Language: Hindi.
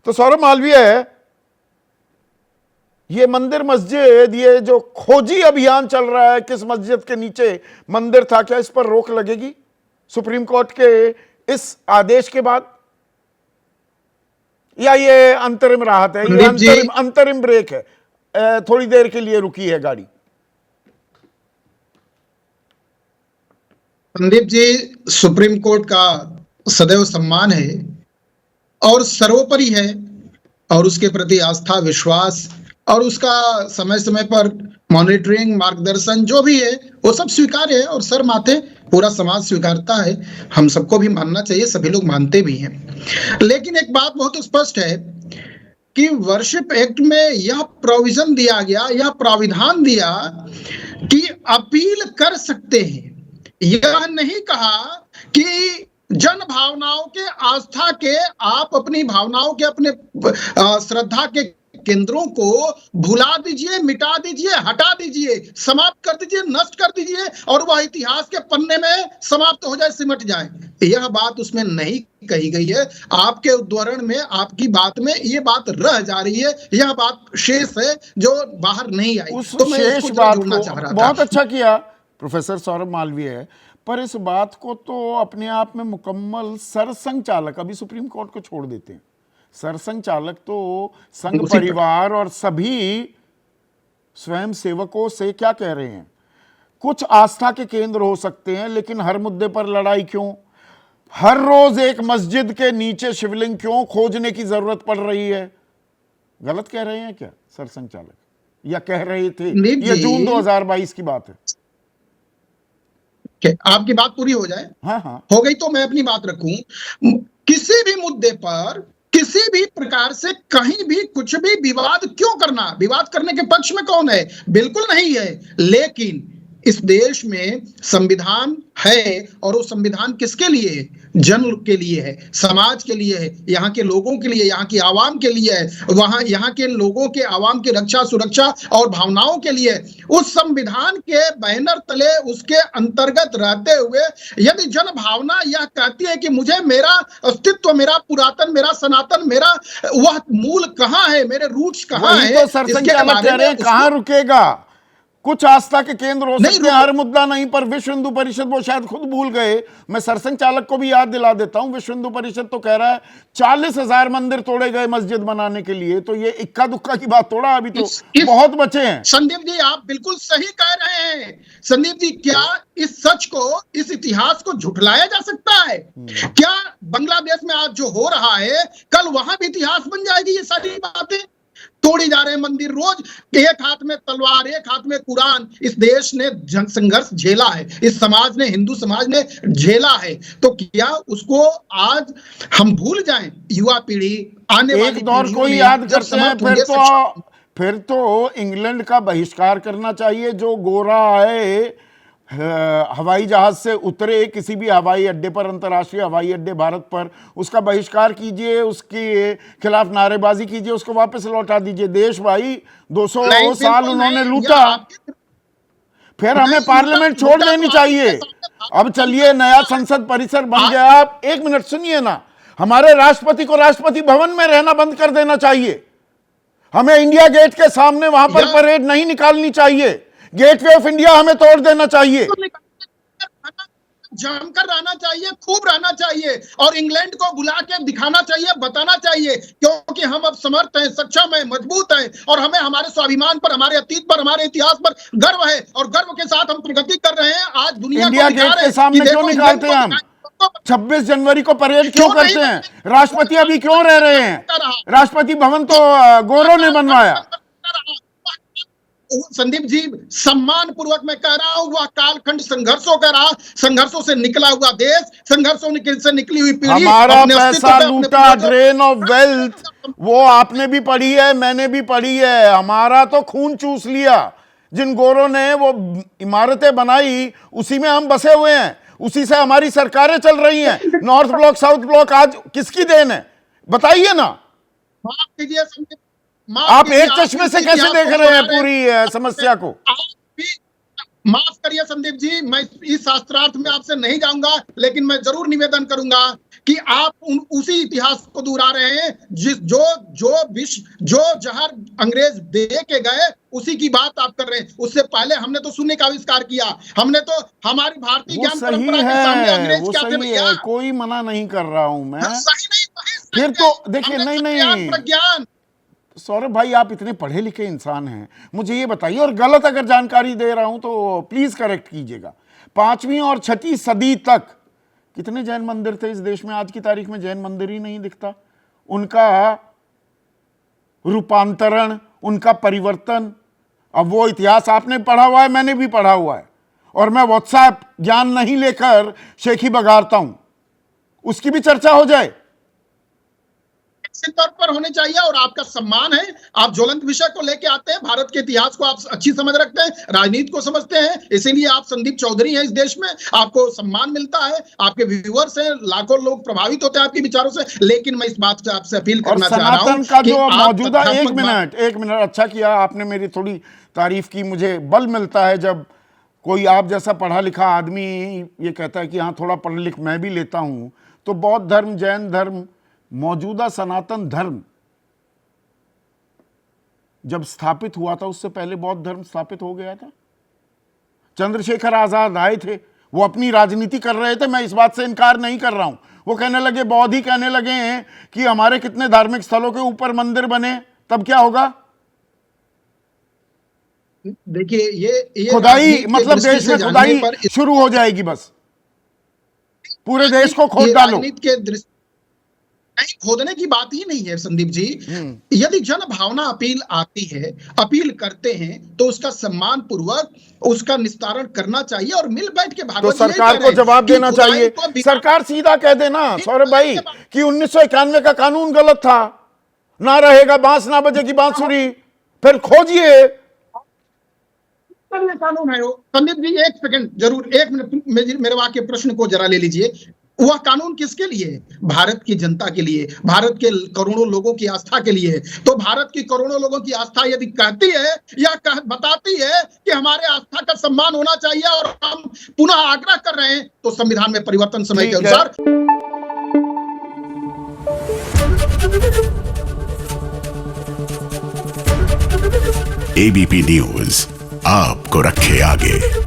तो सौरभ मालवीय, ये मंदिर मस्जिद, ये जो खोजी अभियान चल रहा है किस मस्जिद के नीचे मंदिर था, क्या इस पर रोक लगेगी सुप्रीम कोर्ट के इस आदेश के बाद, या ये अंतरिम राहत है, ये अंतरिम ब्रेक है, थोड़ी देर के लिए रुकी है गाड़ी? संदीप जी, सुप्रीम कोर्ट का सदैव सम्मान है और सर्वोपरि है, और उसके प्रति आस्था, विश्वास और उसका समय समय पर मॉनिटरिंग, मार्गदर्शन जो भी है वो सब स्वीकार्य है और सर माथे पूरा समाज स्वीकारता है। हम सबको भी मानना चाहिए, सभी लोग मानते भी हैं। लेकिन एक बात बहुत स्पष्ट है कि वर्शिप एक्ट में यह प्रोविजन दिया गया, यह प्राविधान दिया कि अपील कर सकते हैं। यह नहीं कहा कि जन भावनाओं के, आस्था के, आप अपनी भावनाओं के, अपने श्रद्धा के केंद्रों को भुला दीजिए, मिटा दीजिए, हटा दीजिए, समाप्त कर दीजिए, नष्ट कर दीजिए और वह इतिहास के पन्ने में समाप्त हो जाए, सिमट जाए। यह बात उसमें नहीं कही गई है। आपके उद्धरण में, आपकी बात में ये बात रह जा रही है, यह बात शेष है जो बाहर नहीं आई। उस तो मैं शेष इसको बात जोड़ना को चाह रहा था। बहुत अच्छा किया प्रोफेसर सौरभ मालवीय, पर इस बात को तो अपने आप में मुकम्मल सरसंघ चालक, अभी सुप्रीम कोर्ट को छोड़ देते हैं, सरसंघ चालक तो संघ परिवार और सभी स्वयं सेवकों से क्या कह रहे हैं, कुछ आस्था के केंद्र हो सकते हैं लेकिन हर मुद्दे पर लड़ाई क्यों, हर रोज एक मस्जिद के नीचे शिवलिंग क्यों खोजने की जरूरत पड़ रही है? गलत कह रहे हैं क्या सरसंघ चालक, या कह रहे थे? ये जून 2022 की बात है। आपकी बात पूरी हो जाए। हाँ हाँ, हो गई तो मैं अपनी बात रखूं। किसी भी मुद्दे पर, किसी भी प्रकार से, कहीं भी कुछ भी विवाद क्यों करना? विवाद करने के पक्ष में कौन है? बिल्कुल नहीं है। लेकिन इस देश में संविधान है और वो संविधान किसके लिए है? जन के लिए है, समाज के लिए है, यहाँ के लोगों के लिए, यहाँ की आवाम के लिए है, वहां यहाँ के लोगों के, आवाम की रक्षा, सुरक्षा और भावनाओं के लिए। उस संविधान के बैनर तले, उसके अंतर्गत रहते हुए यदि जन भावना यह कहती है कि मुझे मेरा अस्तित्व, मेरा पुरातन, मेरा सनातन, मेरा वह मूल कहाँ है, मेरे रूट्स कहाँ है, तो सरसंघ चालक कह रहे हैं कहाँ रुकेगा? कुछ आस्था के केंद्र हो सकते हैं, हर मुद्दा नहीं, पर विश्व हिंदू परिषद, वो शायद खुद भूल गए, मैं सरसंघ चालक को भी याद दिला देता हूं, विश्व हिंदू परिषद तो कह रहा है 40,000 मंदिर तोड़े गए मस्जिद बनाने के लिए, तो ये इक्का दुक्का की बात थोड़ा, अभी तो बहुत बचे हैं। संदीप जी, आप बिल्कुल सही कह रहे हैं। संदीप जी, क्या इस सच को, इस इतिहास को झुठलाया जा सकता है? क्या बांग्लादेश में आज जो हो रहा है, कल वहां भी इतिहास बन जाएगी? ये सारी बातें तोड़ी जा रहे हैं मंदिर, रोज एक हाथ में तलवार, एक हाथ में कुरान। इस देश ने जन संघर्ष झेला है, इस समाज ने, हिंदू समाज ने झेला है, तो क्या उसको आज हम भूल जाएं? युवा पीढ़ी, आने वाली एक दौर को याद करते हैं, फिर तो इंग्लैंड का बहिष्कार करना चाहिए। जो गोरा है हवाई जहाज से उतरे किसी भी हवाई अड्डे पर, अंतर्राष्ट्रीय हवाई अड्डे भारत पर, उसका बहिष्कार कीजिए, उसके खिलाफ नारेबाजी कीजिए, उसको वापस लौटा दीजिए। देश भाई 200 साल उन्होंने लूटा, फिर हमें पार्लियामेंट छोड़ देनी चाहिए। अब चलिए, नया संसद परिसर बन गया, आप 1 मिनट सुनिए ना, हमारे राष्ट्रपति को राष्ट्रपति भवन में रहना बंद कर देना चाहिए, हमें इंडिया गेट के सामने वहां पर परेड नहीं निकालनी चाहिए, गेटवे ऑफ इंडिया हमें तोड़ देना चाहिए, जमकर रहना चाहिए, खूब रहना चाहिए, और इंग्लैंड को बुला के दिखाना चाहिए, बताना चाहिए, क्योंकि हम अब समर्थ हैं, सक्षम हैं, मजबूत हैं, और हमें हमारे स्वाभिमान पर, हमारे अतीत पर, हमारे इतिहास पर गर्व है, और गर्व के साथ हम प्रगति कर रहे हैं। आज दुनिया इंडिया गेट के सामने क्यों निकालते हैं हम? 26 जनवरी को परेड क्यों करते हैं? राष्ट्रपति अभी क्यों रह रहे हैं? राष्ट्रपति भवन तो गोरों ने बनवाया। संदीप जी, सम्मान पूर्वक मैं कह रहा हूं, वह कालखंड संघर्षों का रहा, संघर्षों से निकला हुआ देश, संघर्षों से निकली हुई पीढ़ी, हमारा पैसा लूटा, ड्रेन ऑफ वेल्थ, वो आपने भी पढ़ी है, मैंने भी पढ़ी है, हमारा तो खून चूस लिया। जिन गोरों ने वो इमारतें बनाई, उसी में हम बसे हुए हैं, उसी से हमारी सरकारें चल रही हैं। नॉर्थ ब्लॉक, साउथ ब्लॉक आज किसकी देन है? बताइए ना। माफ कीजिए, आप एक चश्मे से कैसे देख रहे हैं पूरी समस्या को? माफ करिए संदीप जी, मैं इस शास्त्रार्थ में आपसे नहीं जाऊंगा, लेकिन मैं जरूर निवेदन करूंगा कि आप उसी इतिहास को दोहरा रहे हैं जो जहर अंग्रेज दे के गए उसी की बात आप कर रहे हैं। उससे पहले हमने तो शून्य का आविष्कार किया, हमने तो हमारी भारतीय ज्ञान परंपरा के सामने अंग्रेज क्या थे भैया। कोई मना नहीं कर रहा हूं मैं। सही नहीं, फिर तो देखिए, नहीं प्रज्ञान। सौरभ भाई, आप इतने पढ़े लिखे इंसान हैं, मुझे ये बताइए, और गलत अगर जानकारी दे रहा हूं तो प्लीज करेक्ट कीजिएगा। 5वीं और 6वीं सदी तक कितने जैन मंदिर थे इस देश में? आज की तारीख में जैन मंदिर ही नहीं दिखता। उनका रूपांतरण, उनका परिवर्तन, अब वो इतिहास आपने पढ़ा हुआ है, मैंने भी पढ़ा हुआ है, और मैं व्हाट्सएप ज्ञान नहीं लेकर शेखी बगाड़ता हूं। उसकी भी चर्चा हो जाए, तौर पर होनी चाहिए, और आपका सम्मान है। आप ज्वलंत विषय को लेके आते हैं, भारत के इतिहास को आप अच्छी समझ रखते हैं, राजनीति को समझते हैं, इसीलिए आप संदीप चौधरी हैं इस देश में, आपको सम्मान मिलता है, आपके व्यूअर्स हैं, लाखों लोग प्रभावित होते हैं आपके विचारों से। लेकिन मैं इस बात से आपसे अपील करना चाह रहा हूं का जो मौजूदा, एक मिनट, अच्छा किया आपने मेरी थोड़ी तारीफ की। मुझे बल मिलता है जब कोई आप जैसा पढ़ा लिखा आदमी ये कहता है कि हाँ, थोड़ा पढ़ लिख मैं भी लेता हूं। तो बौद्ध धर्म, जैन धर्म, मौजूदा सनातन धर्म जब स्थापित हुआ था, उससे पहले बौद्ध धर्म स्थापित हो गया था। चंद्रशेखर आजाद आए थे, वो अपनी राजनीति कर रहे थे, मैं इस बात से इनकार नहीं कर रहा हूं। वो कहने लगे, बौद्ध ही कहने लगे हैं कि हमारे कितने धार्मिक स्थलों के ऊपर मंदिर बने, तब क्या होगा? देखिए, ये खुदाई, मतलब देश में खुदाई शुरू हो जाएगी, बस पूरे देश को खोद डालो। नहीं, खोदने की बात ही नहीं है संदीप जी। यदि जन भावना अपील आती है, अपील करते हैं, तो उसका सम्मान पूर्वक उसका निस्तारण करना चाहिए और मिल बैठ के भागवत। तो सरकार को जवाब देना चाहिए। सरकार सीधा कह देना सौरभ भाई कि 1991 का कानून गलत था, ना रहेगा बांस ना बजेगी बांसुरी, फिर खोजिए। कानून है वो। संदीप जी, एक सेकंड जरूर, 1 मिनट मेरे वाक्य प्रश्न को जरा ले लीजिए। वह कानून किसके लिए है? भारत की जनता के लिए, भारत के करोड़ों लोगों की आस्था के लिए। तो भारत की करोड़ों लोगों की आस्था यदि कहती है या बताती है कि हमारे आस्था का सम्मान होना चाहिए और हम पुनः आग्रह कर रहे हैं, तो संविधान में परिवर्तन समय के अनुसार। एबीपी न्यूज आपको रखे आगे।